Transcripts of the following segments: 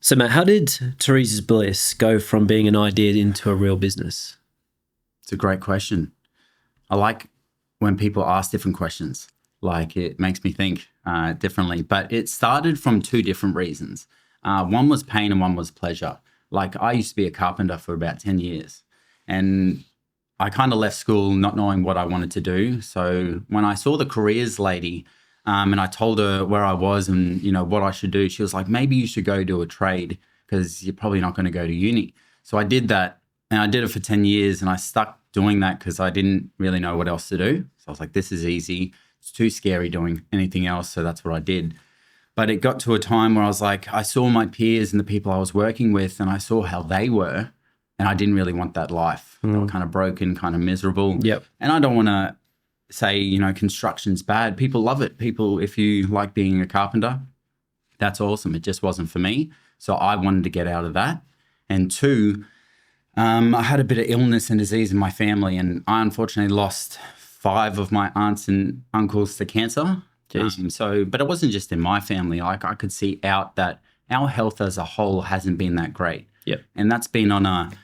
So, Matt, how did Teresa's Bliss go from being an idea into a real business? It's a great question. I like when people ask different questions. Like, it makes me think differently. But it started from two different reasons. One was pain and one was pleasure. Like, I used to be a carpenter for about 10 years. And I kind of left school not knowing what I wanted to do. So when I saw the careers lady and I told her where I was and, what I should do, she was like, maybe you should go do a trade because you're probably not going to go to uni. So I did that, and I did it for 10 years, and I stuck doing that because I didn't really know what else to do. So I was like, this is easy. It's too scary doing anything else. So that's what I did. But it got to a time where I was like, I saw my peers and the people I was working with, and I saw how they were, and I didn't really want that life. They were kind of broken, kind of miserable. Yep. And I don't want to say, construction's bad. People love it. People, if you like being a carpenter, that's awesome. It just wasn't for me. So I wanted to get out of that. And two, I had a bit of illness and disease in my family, and I unfortunately lost 5 of my aunts and uncles to cancer. But it wasn't just in my family. Like, I could see out that our health as a whole hasn't been that great. Yep. And that's been on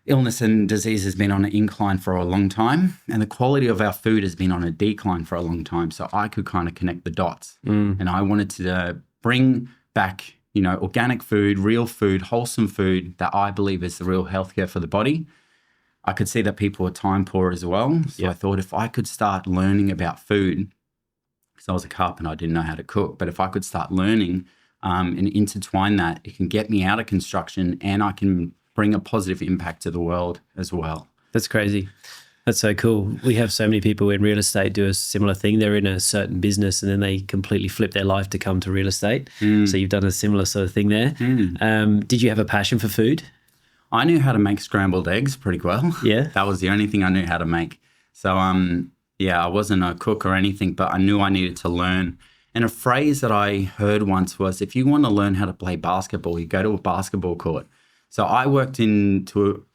illness and disease has been on an incline for a long time. And the quality of our food has been on a decline for a long time. So I could kind of connect the dots. And I wanted to bring back, organic food, real food, wholesome food that I believe is the real healthcare for the body. I could see that people are time poor as well. So I thought if I could start learning about food, because I was a carpenter, I didn't know how to cook, but if I could start learning and intertwine that, it can get me out of construction and I can bring a positive impact to the world as well. That's crazy. That's so cool. We have so many people in real estate do a similar thing. They're in a certain business and then they completely flip their life to come to real estate. So you've done a similar sort of thing there. Did you have a passion for food? I knew how to make scrambled eggs pretty well. Yeah. That was the only thing I knew how to make. So, I wasn't a cook or anything, but I knew I needed to learn. And a phrase that I heard once was, if you want to learn how to play basketball, you go to a basketball court. So I worked in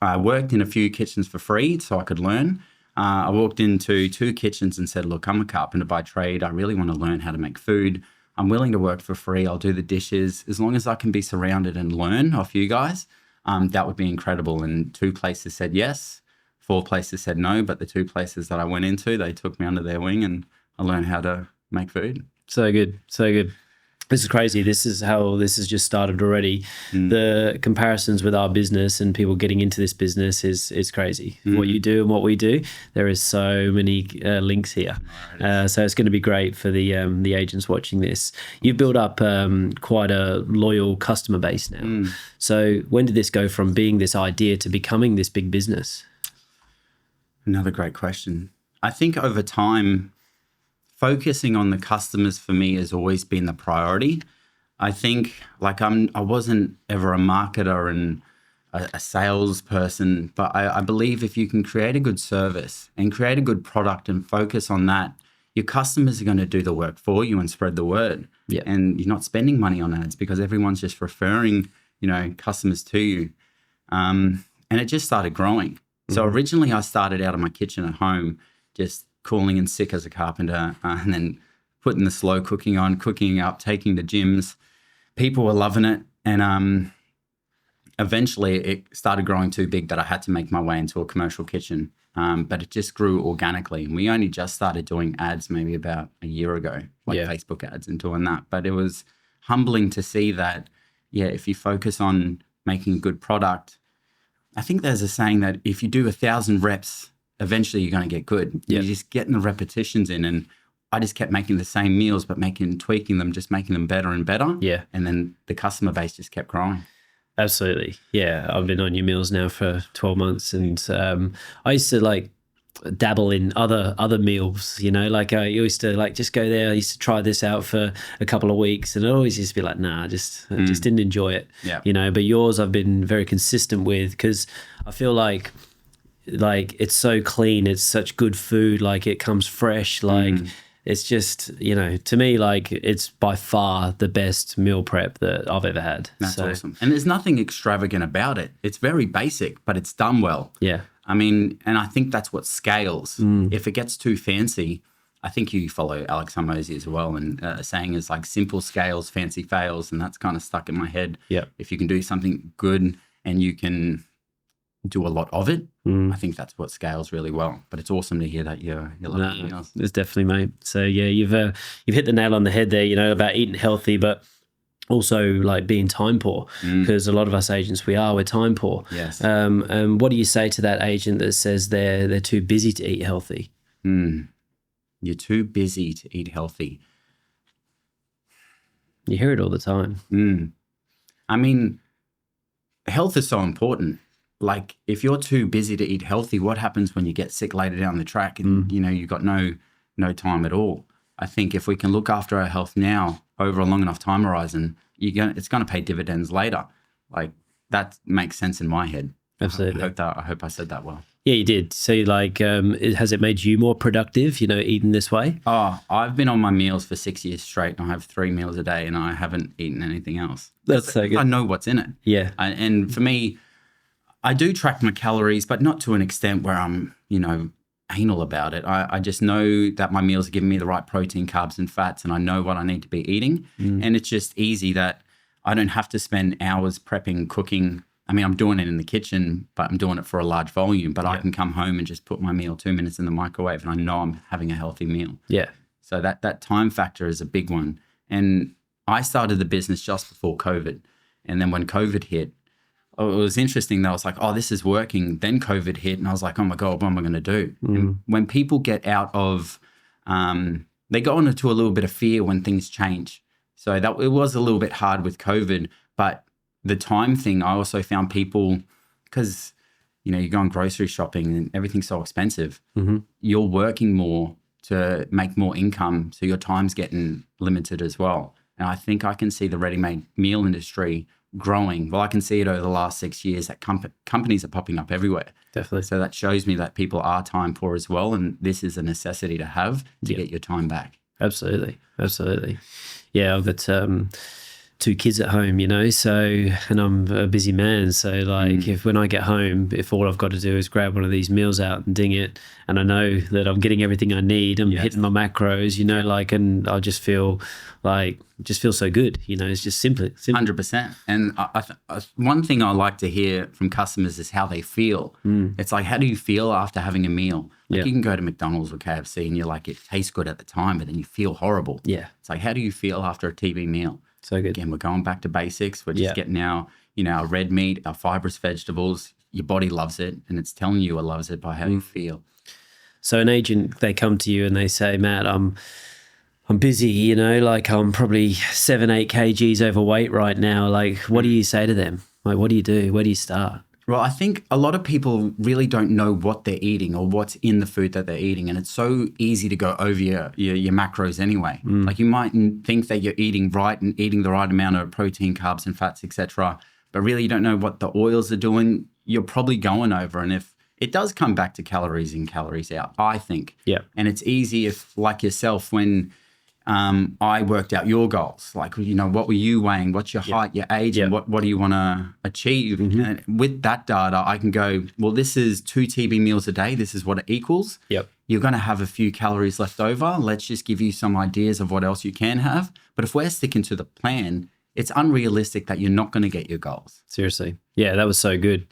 a few kitchens for free so I could learn. I walked into 2 kitchens and said, look, I'm a carpenter by trade. I really want to learn how to make food. I'm willing to work for free. I'll do the dishes. As long as I can be surrounded and learn off you guys, that would be incredible. And 2 places said yes. 4 places said no, but the 2 places that I went into, they took me under their wing and I learned how to make food. So good. So good. This is crazy. This is how this has just started already. The comparisons with our business and people getting into this business is crazy. What you do and what we do, there is so many links here. So it's going to be great for the agents watching this. You've built up quite a loyal customer base now. So when did this go from being this idea to becoming this big business? Another great question. I think over time, focusing on the customers for me has always been the priority. I think I wasn't ever a marketer and a salesperson, but I believe if you can create a good service and create a good product and focus on that, your customers are going to do the work for you and spread the word. Yeah. And you're not spending money on ads because everyone's just referring, customers to you. And it just started growing. So originally I started out of my kitchen at home, just cooling and sick as a carpenter, and then putting the slow cooking on, cooking up, taking the gyms. People were loving it. And eventually it started growing too big that I had to make my way into a commercial kitchen. But it just grew organically. And we only just started doing ads maybe about a year ago, Facebook ads and doing that. But it was humbling to see that, if you focus on making a good product, I think there's a saying that if you do 1,000 reps, eventually you're going to get good. You're just getting the repetitions in. And I just kept making the same meals, but tweaking them, just making them better and better. Yeah. And then the customer base just kept growing. Absolutely. Yeah. I've been on your meals now for 12 months and I used to dabble in other meals, I used to just go there. I used to try this out for a couple of weeks and I always used to be like, nah, I just didn't enjoy it, but yours I've been very consistent with because I feel like it's so clean. It's such good food. It comes fresh. It's just, to me, it's by far the best meal prep that I've ever had. That's awesome. And there's nothing extravagant about it. It's very basic, but it's done well. Yeah. I mean, and I think that's what scales. If it gets too fancy, I think you follow Alex Amaze as well, and saying is like simple scales, fancy fails, and that's kind of stuck in my head. Yeah. If you can do something good and you can do a lot of it, I think that's what scales really well. But it's awesome to hear that you're loving meals. It's definitely, mate. So yeah, you've hit the nail on the head there. You know, about eating healthy, but also like being time poor, because a lot of us agents, we're time poor. Yes. And what do you say to that agent that says they're too busy to eat healthy? You're too busy to eat healthy. You hear it all the time. I mean, health is so important. Like, if you're too busy to eat healthy, what happens when you get sick later down the track and, you know, you've got no time at all? I think if we can look after our health now over a long enough time horizon, it's going to pay dividends later. Like, that makes sense in my head. Absolutely. I hope I said that well. Yeah, you did. So, like, has it made you more productive, you know, eating this way? Oh, I've been on my meals for 6 years straight, and I have 3 meals a day, and I haven't eaten anything else. That's so good. I know what's in it. Yeah. And for me, I do track my calories, but not to an extent where I'm, you know, anal about it. I just know that my meals are giving me the right protein, carbs, and fats, and I know what I need to be eating. And it's just easy that I don't have to spend hours prepping, cooking. I mean, I'm doing it in the kitchen, but I'm doing it for a large volume. But I can come home and just put my meal 2 minutes in the microwave, and I know I'm having a healthy meal. Yeah. So that time factor is a big one. And I started the business just before COVID. And then when COVID hit, it was interesting that I was like, oh, this is working. Then COVID hit, and I was like, oh my God, what am I going to do? And when people get out of, they go into a little bit of fear when things change. So that it was a little bit hard with COVID, but the time thing, I also found people, because, you know, you go on grocery shopping and everything's so expensive. You're working more to make more income, so your time's getting limited as well. And I think I can see the ready-made meal industry growing. Well, I can see it over the last 6 years that companies are popping up everywhere. Definitely. So that shows me that people are time poor as well, and this is a necessity to have to get your time back. Absolutely. Absolutely. Yeah, I've got 2 kids at home, you know, so, and I'm a busy man. So like when I get home, if all I've got to do is grab one of these meals out and ding it, and I know that I'm getting everything I need, I'm hitting my macros, you know, like, and I just feel so good, you know, it's just simply. 100%. And one thing I like to hear from customers is how they feel. It's like, how do you feel after having a meal? Like, you can go to McDonald's or KFC and you're like, it tastes good at the time, but then you feel horrible. Yeah. It's like, how do you feel after a TB meal? So good. Again, we're going back to basics. We're just getting our, you know, our red meat, our fibrous vegetables. Your body loves it, and it's telling you it loves it by how you feel. So an agent, they come to you and they say, Matt, I'm busy, you know, like I'm probably 7-8 kgs overweight right now. Like, what do you say to them? Like, what do you do? Where do you start? Well, I think a lot of people really don't know what they're eating or what's in the food that they're eating. And it's so easy to go over your macros anyway. Like, you might think that you're eating right and eating the right amount of protein, carbs, and fats, etc. But really, you don't know what the oils are doing. You're probably going over. And if it does come back to calories in, calories out, I think. Yeah. And it's easy if, like yourself, when I worked out your goals, like, you know, what were you weighing? What's your height, your age, and what do you want to achieve? And with that data, I can go, well, this is 2 TB meals a day. This is what it equals. Yep. You're going to have a few calories left over. Let's just give you some ideas of what else you can have. But if we're sticking to the plan, it's unrealistic that you're not going to get your goals. Seriously. Yeah, that was so good.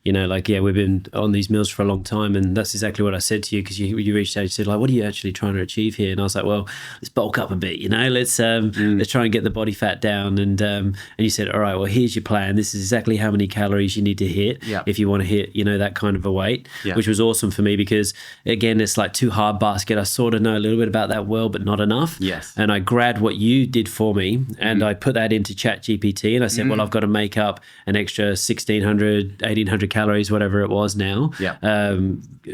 You know, like, yeah, we've been on these meals for a long time, and that's exactly what I said to you, because you reached out and said, like, what are you actually trying to achieve here? And I was like, well, let's bulk up a bit, you know, let's try and get the body fat down. And you said, all right, well, here's your plan. This is exactly how many calories you need to hit if you want to hit, you know, that kind of a weight, which was awesome for me, because again, it's like too hard basket. I sort of know a little bit about that world, but not enough. Yes. And I grabbed what you did for me, and I put that into ChatGPT, and I said, well, I've got to make up an extra 1,600, 1,800 calories, whatever it was now,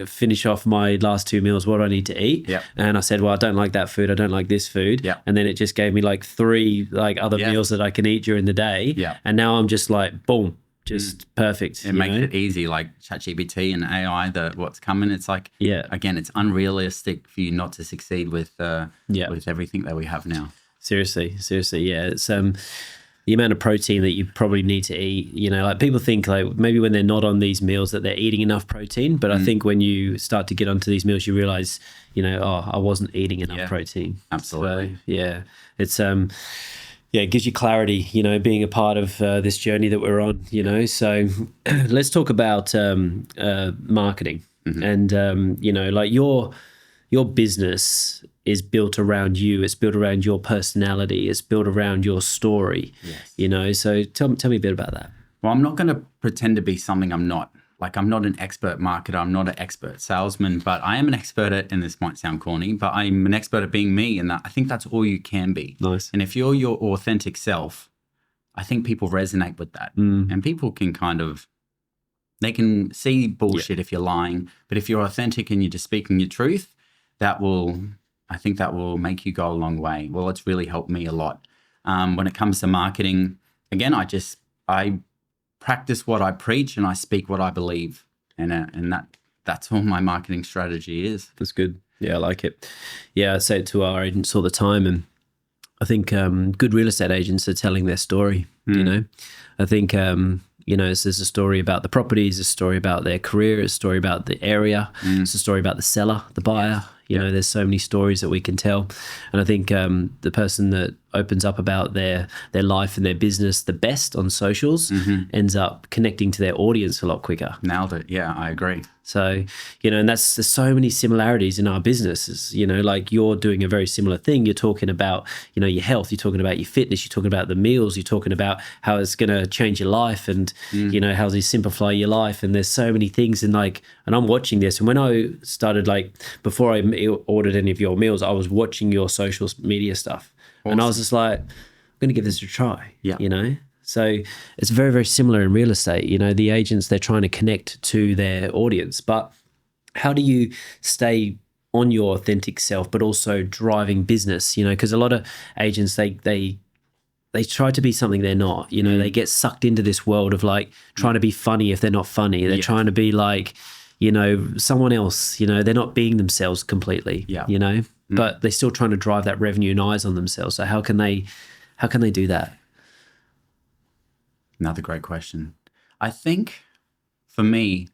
finish off my last 2 meals, what do I need to eat? And I said, well, I don't like that food, I don't like this food. And then it just gave me like 3 like other meals that I can eat during the day. And now I'm just like, boom, just perfect. It makes it easy, like ChatGPT and AI, what's coming. It's like, again, it's unrealistic for you not to succeed with everything that we have now. Seriously, yeah. It's the amount of protein that you probably need to eat. You know, like people think like maybe when they're not on these meals that they're eating enough protein, but I think when you start to get onto these meals, you realize, you know, oh, I wasn't eating enough protein. Absolutely. So, yeah, it's yeah, it gives you clarity, you know, being a part of this journey that we're on, you know. So let's talk about marketing. And, you know, like your business is built around you. It's built around your personality. It's built around your story, you know. So tell me a bit about that. Well, I'm not going to pretend to be something I'm not. Like, I'm not an expert marketer. I'm not an expert salesman, but I am an expert at, and this might sound corny, but I'm an expert at being me. And I think that's all you can be. Nice. And if you're your authentic self, I think people resonate with that. And people can they can see bullshit if you're lying. But if you're authentic and you're just speaking your truth, I think that will make you go a long way. Well, it's really helped me a lot. When it comes to marketing, again, I practice what I preach and I speak what I believe. And that's all my marketing strategy is. That's good. Yeah, I like it. Yeah, I say it to our agents all the time. And I think good real estate agents are telling their story, you know. I think, you know, there's a story about the properties, a story about their career, a story about the area, it's a story about the seller, the buyer. You know, there's so many stories that we can tell. And I think the person that opens up about their life and their business the best on socials ends up connecting to their audience a lot quicker. Nailed it. Yeah, I agree. So, you know, and there's so many similarities in our businesses, you know, like you're doing a very similar thing. You're talking about, you know, your health, you're talking about your fitness, you're talking about the meals, you're talking about how it's going to change your life and, you know, how does it simplify your life. And there's so many things and I'm watching this. And when I started, like, before I ordered any of your meals, I was watching your social media stuff. Awesome. And I was just like, I'm going to give this a try, you know? So it's very, very similar in real estate. You know, the agents, they're trying to connect to their audience. But how do you stay on your authentic self, but also driving business? You know, because a lot of agents, they try to be something they're not. You know, they get sucked into this world of like trying to be funny if they're not funny. They're trying to be like, you know, someone else. You know, they're not being themselves completely. You know, but they're still trying to drive that revenue and eyes on themselves. So how can they do that? Another great question. I think for me,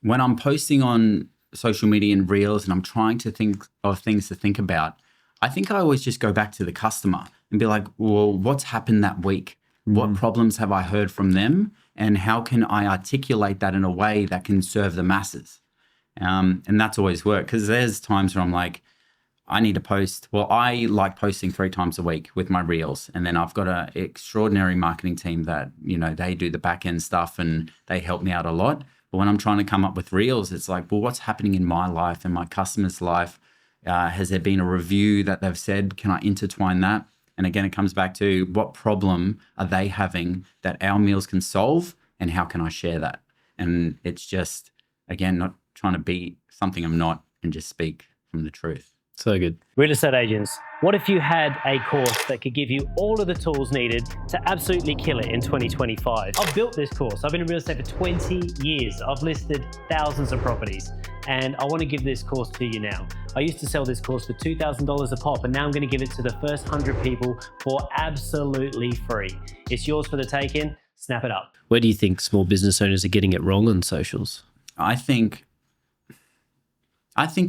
when I'm posting on social media and reels and I'm trying to think of things to think about, I think I always just go back to the customer and be like, well, what's happened that week? What problems have I heard from them? And how can I articulate that in a way that can serve the masses? And that's always worked, because there's times where I'm like, I need to post. Well, I like posting 3 times a week with my reels. And then I've got an extraordinary marketing team that, you know, they do the back end stuff and they help me out a lot. But when I'm trying to come up with reels, it's like, well, what's happening in my life and my customer's life? Has there been a review that they've said? Can I intertwine that? And again, it comes back to what problem are they having that our meals can solve, and how can I share that? And it's just, again, not trying to be something I'm not and just speak from the truth. So good. Real estate agents, what if you had a course that could give you all of the tools needed to absolutely kill it in 2025? I've built this course. I've been in real estate for 20 years. I've listed thousands of properties, and I want to give this course to you now. I used to sell this course for $2,000 a pop, and now I'm going to give it to the first 100 people for absolutely free. It's yours for the taking. Snap it up. Where do you think small business owners are getting it wrong on socials? I think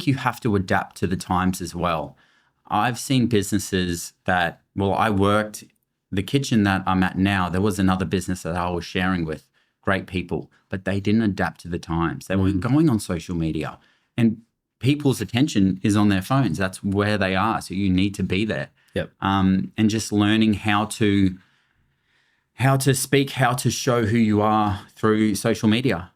you have to adapt to the times as well. I've seen businesses that, well, I worked, the kitchen that I'm at now, there was another business that I was sharing with, great people, but they didn't adapt to the times. They were going on social media, and people's attention is on their phones. That's where they are. So you need to be there. And just learning how to speak, how to show who you are through social media.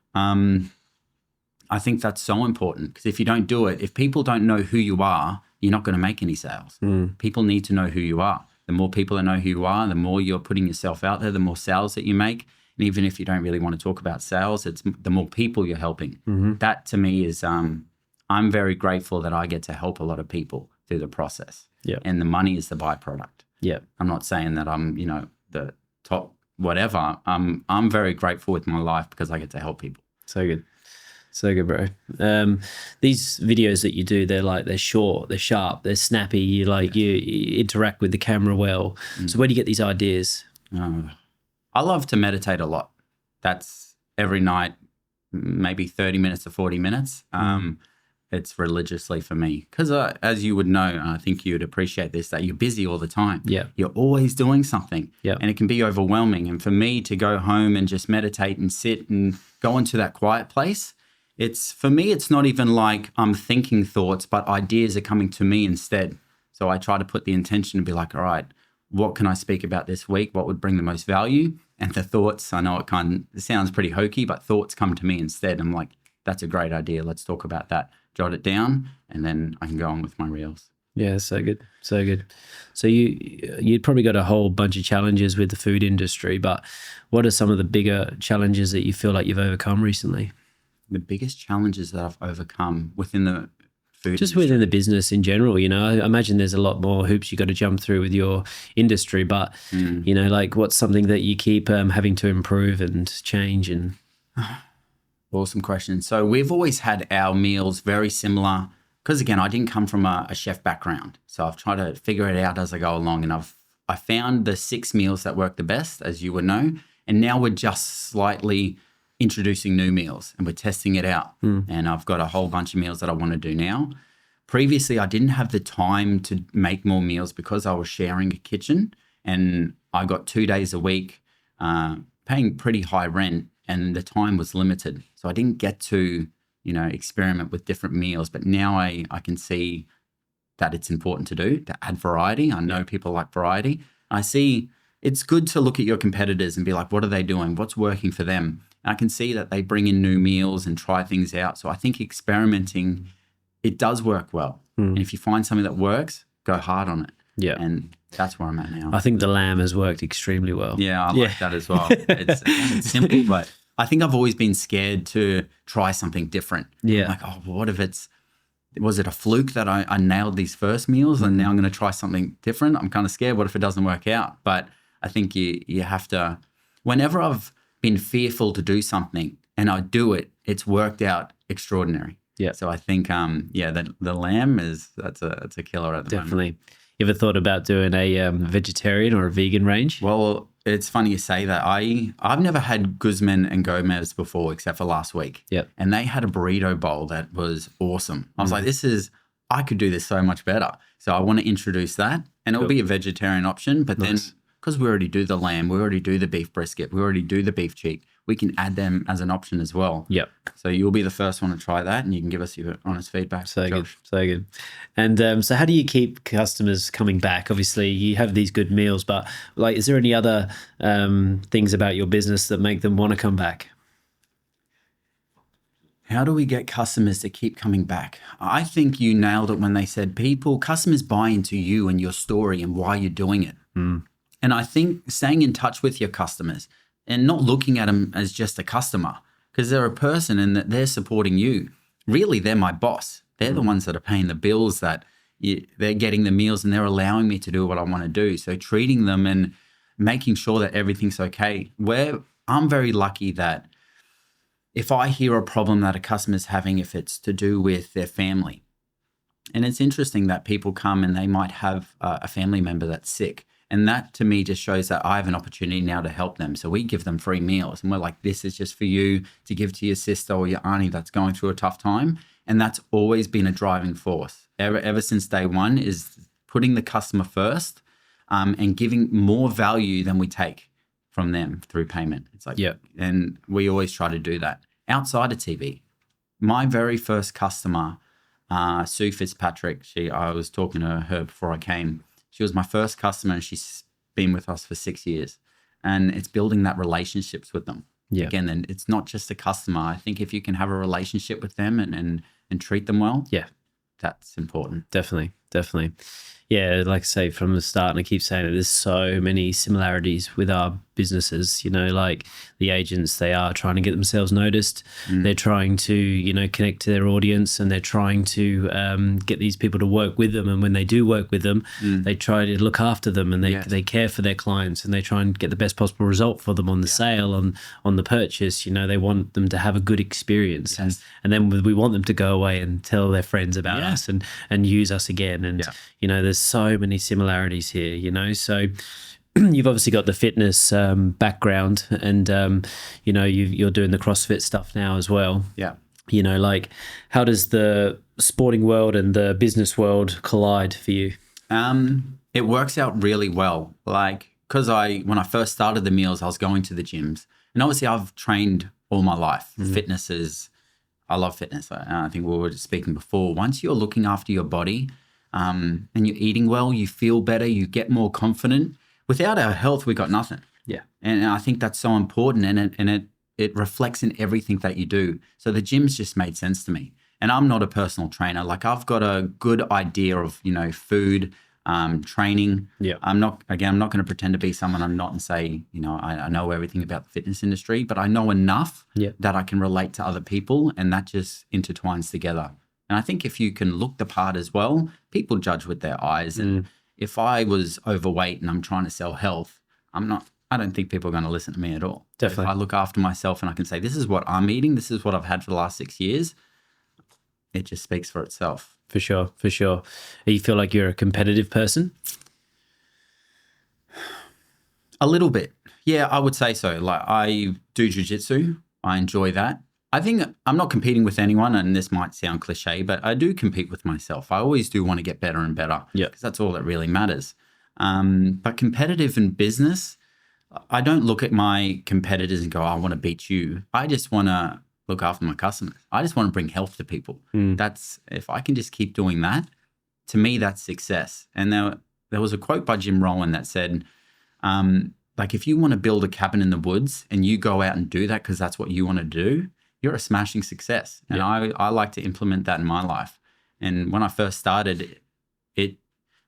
I think that's so important, because if you don't do it, if people don't know who you are, you're not going to make any sales. People need to know who you are. The more people that know who you are, the more you're putting yourself out there, the more sales that you make. And even if you don't really want to talk about sales, it's the more people you're helping. That to me is, I'm I'm very grateful that I get to help a lot of people through the process. Yeah. And the money is the byproduct. Yeah. I'm not saying that I'm, you know, the top whatever. I'm very grateful with my life because I get to help people. So good. So good, bro. These videos that you do, they're short, they're sharp, they're snappy. You interact with the camera well. So where do you get these ideas? I love to meditate a lot. That's every night, maybe 30 minutes to 40 minutes. It's religiously for me because as you would know, I think you'd appreciate this, that you're busy all the time. Yeah. You're always doing something. Yeah. And it can be overwhelming. And for me to go home and just meditate and sit and go into that quiet place, for me, it's not even like I'm thinking thoughts, but ideas are coming to me instead. So I try to put the intention to be like, all right, what can I speak about this week? What would bring the most value? And the thoughts, I know it sounds pretty hokey, but thoughts come to me instead. I'm like, that's a great idea. Let's talk about that. Jot it down, and then I can go on with my reels. Yeah, so good. So good. So you'd probably got a whole bunch of challenges with the food industry, but what are some of the bigger challenges that you feel like you've overcome recently? The biggest challenges that I've overcome within the food Just industry. within the business in general, I imagine there's a lot more hoops you got to jump through with your industry, but like what's something that you keep having to improve and change? And Awesome question. So we've always had our meals very similar because, again, I didn't come from a chef background. So I've tried to figure it out as I go along, and I found the 6 meals that work the best, as you would know, and now we're just slightly introducing new meals and we're testing it out. And I've got a whole bunch of meals that I want to do now. Previously, I didn't have the time to make more meals because I was sharing a kitchen, and I got 2 days a week paying pretty high rent, and the time was limited. So I didn't get to, experiment with different meals, but now I can see that it's important to add variety. I know people like variety. I see it's good to look at your competitors and be like, what are they doing? What's working for them? And I can see that they bring in new meals and try things out. So I think experimenting, it does work well. And if you find something that works, go hard on it. yeah, And that's where I'm at now. I think the lamb has worked extremely well. Yeah, I like that as well. It's simple, but I think I've always been scared to try something different. Yeah. Like, what if was it a fluke that I nailed these first meals and now I'm going to try something different? I'm kind of scared. What if it doesn't work out? But I think you have to, whenever I've been fearful to do something and I do it, it's worked out extraordinary. Yeah. So I think, the lamb that's a killer at the moment. Definitely. You ever thought about doing a vegetarian or a vegan range? Well, it's funny you say that. I've never had Guzman and Gomez before except for last week. Yep. And they had a burrito bowl that was awesome. I was like, I could do this so much better. So I want to introduce that. And it'll be a vegetarian option. But then because we already do the lamb, we already do the beef brisket, we already do the beef cheek, we can add them as an option as well. Yep. So you'll be the first one to try that and you can give us your honest feedback. So Josh. good, so good. And so how do you keep customers coming back? Obviously, you have these good meals, but like, is there any other things about your business that make them want to come back? How do we get customers to keep coming back? I think you nailed it when they said customers buy into you and your story and why you're doing it. And I think staying in touch with your customers and not looking at them as just a customer, because they're a person and that they're supporting you. Really, they're my boss. They're the ones that are paying the bills, they're getting the meals and they're allowing me to do what I want to do. So treating them and making sure that everything's okay. I'm very lucky that if I hear a problem that a customer's having, if it's to do with their family, and it's interesting that people come and they might have a family member that's sick. And that to me just shows that I have an opportunity now to help them. So we give them free meals and we're like, this is just for you to give to your sister or your auntie that's going through a tough time. And that's always been a driving force ever since day one, is putting the customer first and giving more value than we take from them through payment. It's like, and we always try to do that. Outside of TV, my very first customer, Sue Fitzpatrick, I was talking to her before I came. She was my first customer and she's been with us for 6 years. And it's building that relationships with them. Yeah. Again, then it's not just a customer. I think if you can have a relationship with them and treat them well, that's important. Definitely. yeah, like I say from the start, and I keep saying it, there's so many similarities with our businesses. Like the agents, they are trying to get themselves noticed. They're trying to, connect to their audience, and they're trying to get these people to work with them. And when they do work with them, they try to look after them, and they care for their clients, and they try and get the best possible result for them on the sale, on the purchase. They want them to have a good experience, and then we want them to go away and tell their friends about us and use us again. And there's so many similarities here. So you've obviously got the fitness background, and you're doing the CrossFit stuff now as well. Yeah. Like how does the sporting world and the business world collide for you? It works out really well. Like, because when I first started the meals, I was going to the gyms, and obviously I've trained all my life. I love fitness. I think we were speaking before. Once you're looking after your body and you're eating well, you feel better, you get more confident. Without our health, we got nothing. Yeah. And I think that's so important, and it reflects in everything that you do. So the gyms just made sense to me. And I'm not a personal trainer. Like, I've got a good idea of, food, training. Yeah. I'm not going to pretend to be someone I'm not and say, I know everything about the fitness industry, but I know enough that I can relate to other people, and that just intertwines together. And I think if you can look the part as well, people judge with their eyes. And if I was overweight and I'm trying to sell health, I don't think people are going to listen to me at all. Definitely. If I look after myself and I can say, this is what I'm eating, this is what I've had for the last 6 years, it just speaks for itself. For sure. You feel like you're a competitive person? A little bit. Yeah, I would say so. Like, I do jiu-jitsu. I enjoy that. I think I'm not competing with anyone, and this might sound cliche, but I do compete with myself. I always do want to get better and better, because that's all that really matters. But competitive in business, I don't look at my competitors and go, I want to beat you. I just want to look after my customers. I just want to bring health to people. If I can just keep doing that, to me, that's success. And there was a quote by Jim Rohn that said, like, if you want to build a cabin in the woods and you go out and do that because that's what you want to do, you're a smashing success. And I like to implement that in my life. And when I first started,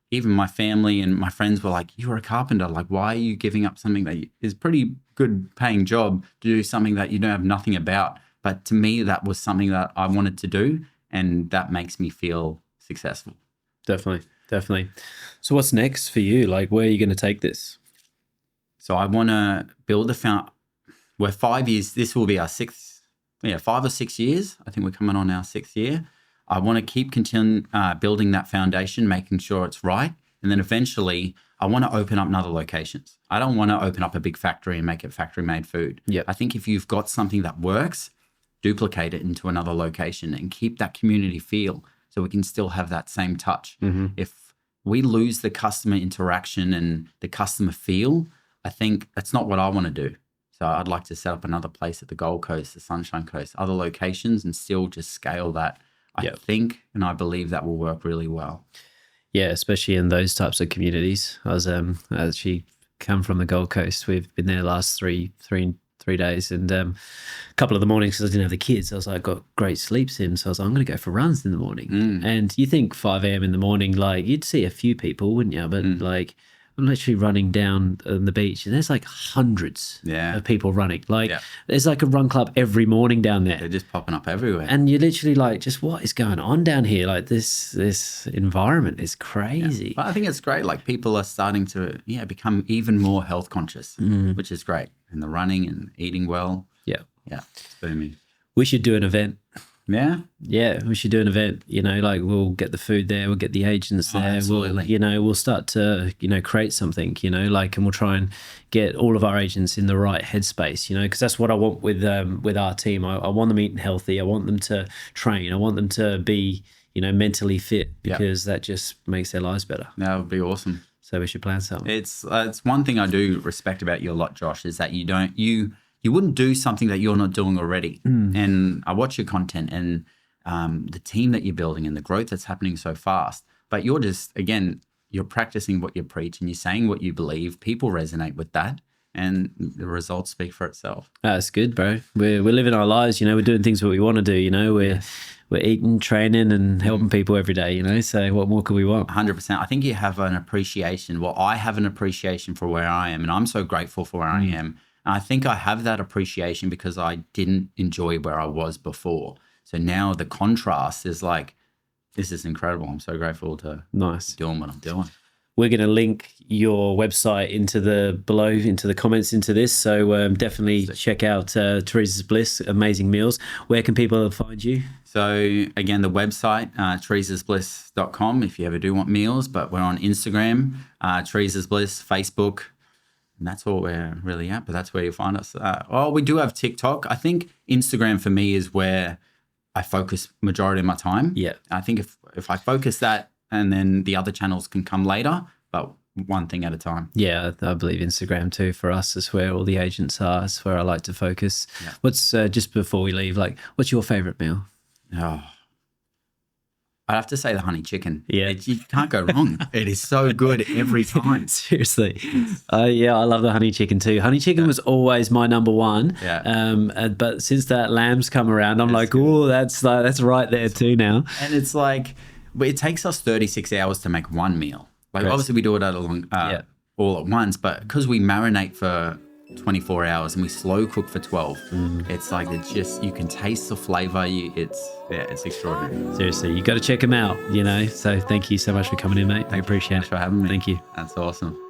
even my family and my friends were like, you're a carpenter. Like, why are you giving up something that is pretty good paying job to do something that you don't have nothing about? But to me, that was something that I wanted to do, and that makes me feel successful. Definitely. So what's next for you? Like, where are you going to take this? So I want to build we're 5 years, this will be our 5 or 6 years. I think we're coming on our 6th year. I want to keep building that foundation, making sure it's right. And then eventually I want to open up another locations. I don't want to open up a big factory and make it factory made food. I think if you've got something that works, duplicate it into another location and keep that community feel so we can still have that same touch. If we lose the customer interaction and the customer feel, I think that's not what I want to do. So I'd like to set up another place at the Gold Coast, the Sunshine Coast, other locations, and still just scale that. I think and I believe that will work really well. Yeah, especially in those types of communities. I was actually come from the Gold Coast. We've been there the last three days, and a couple of the mornings, because I didn't have the kids, I was like, got great sleeps in, so I was like, I'm going to go for runs in the morning. And you think 5 a.m. in the morning, like, you'd see a few people, wouldn't you? But like, I'm literally running down on the beach, and there's like hundreds of people running. Like, there's like a run club every morning down there. They're just popping up everywhere. And you're literally like, just what is going on down here? Like, this environment is crazy. But I think it's great. Like, people are starting to become even more health conscious, which is great. And the running and eating well. Yeah, it's booming. We should do an event. Yeah, we should do an event. Like, we'll get the food there, we'll get the agents there. Absolutely. We'll start to create something. Like, and we'll try and get all of our agents in the right headspace. Because that's what I want with our team. I want them eating healthy. I want them to train. I want them to be mentally fit, because that just makes their lives better. That would be awesome. So we should plan something. It's one thing I do respect about you a lot, Josh, is that you wouldn't do something that you're not doing already. And I watch your content and the team that you're building and the growth that's happening so fast. But you're just, again, you're practicing what you preach and you're saying what you believe. People resonate with that, and the results speak for itself. That's good, bro. We're living our lives. We're doing things that we want to do. we're eating, training, and helping people every day, you know? So what more could we want? 100%. I think you have an appreciation. Well, I have an appreciation for where I am, and I'm so grateful for where I am. And I think I have that appreciation because I didn't enjoy where I was before. So now the contrast is like, this is incredible. I'm so grateful to Nice. be doing what I'm doing. We're going to link your website into the comments into this. So definitely check out Teresa's Bliss, Amazing Meals. Where can people find you? So again, the website, teresasbliss.com if you ever do want meals, but we're on Instagram, Teresa's Bliss, Facebook, and that's all we're really at, but that's where you'll find us. We do have TikTok. I think Instagram for me is where I focus majority of my time. Yeah. I think if I focus that, and then the other channels can come later, but one thing at a time. Yeah, I believe Instagram too for us is where all the agents are. It's where I like to focus. Yeah. What's just before we leave, like, what's your favorite meal? Oh, I'd have to say the honey chicken. Yeah. You can't go wrong. It is so good every time. Seriously. Yeah, I love the honey chicken too. Honey chicken was always my number one. Yeah. But since that lamb's come around, I'm like, oh, that's right there too now. And it's like, it takes us 36 hours to make one meal. Like Correct. obviously we do it at all at once, but because we marinate for 24 hours and we slow cook for 12, it's like, it's just, you can taste the flavor. It's extraordinary. Seriously, you got to check them out, you know. So thank you so much for coming in, mate. I appreciate it. Thanks for having me. Thank you. That's awesome.